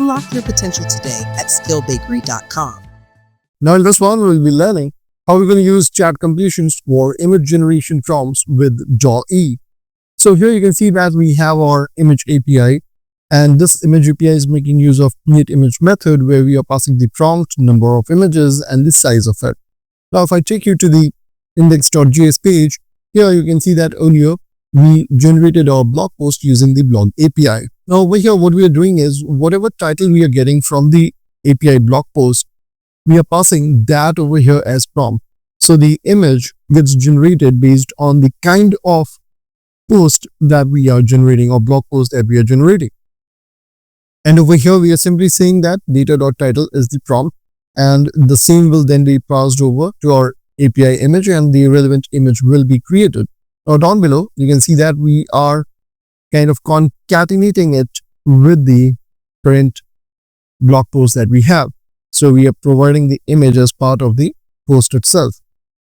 Unlock your potential today at skillbakery.com. Now in this one, we'll be learning how we're going to use chat completions for image generation prompts with DALL-E. So here you can see that we have our image API, and this image API is making use of createImage method where we are passing the prompt, number of images, and the size of it. Now if I take you to the index.js page, here you can see that earlier we generated our blog post using the blog API. Now over here, what we are doing is whatever title we are getting from the API blog post, we are passing that over here as prompt. So the image gets generated based on the kind of post that we are generating or blog post that we are generating. And over here, we are simply saying that data.title is the prompt, and the same will then be passed over to our API image and the relevant image will be created. Now down below, you can see that we are kind of concatenating it with the current blog post that we have. So we are providing the image as part of the post itself.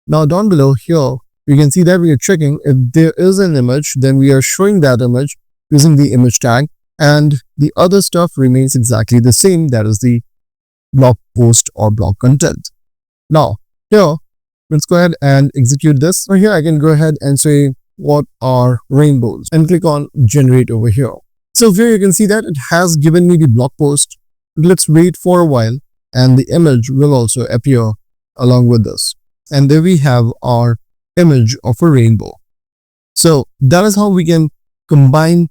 Now down below here, you can see that we are checking if there is an image, then we are showing that image using the image tag, and the other stuff remains exactly the same. That is the blog post or blog content. Now here, let's go ahead and execute this. So here I can go ahead and say, what are rainbows? And click on generate over here. So here you can see that it has given me the blog post. Let's wait for a while and the image will also appear along with this. And there we have our image of a rainbow. So that is how we can combine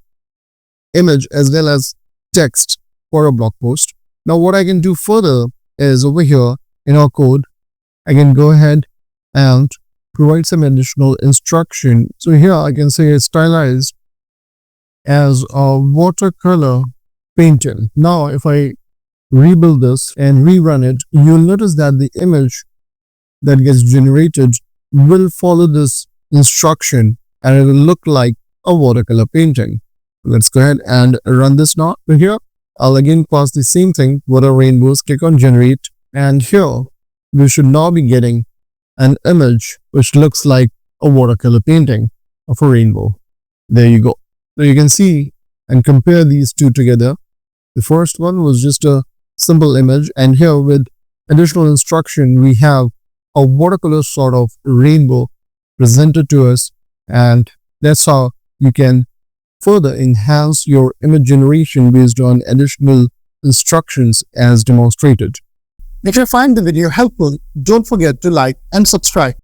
image as well as text for a blog post. Now what I can do further is over here in our code, I can go ahead and provide some additional instruction. So here I can say it's stylized as a watercolor painting. Now if I rebuild this and rerun it, you'll notice that the image that gets generated will follow this instruction and it will look like a watercolor painting. Let's go ahead and run this now. So here I'll again pass the same thing, what are rainbows, click on generate, and here we should now be getting an image which looks like a watercolor painting of a rainbow. There you go. So you can see and compare these two together. The first one was just a simple image, and here with additional instruction we have a watercolor sort of rainbow presented to us, and that's how you can further enhance your image generation based on additional instructions as demonstrated. If you find the video helpful, don't forget to like and subscribe.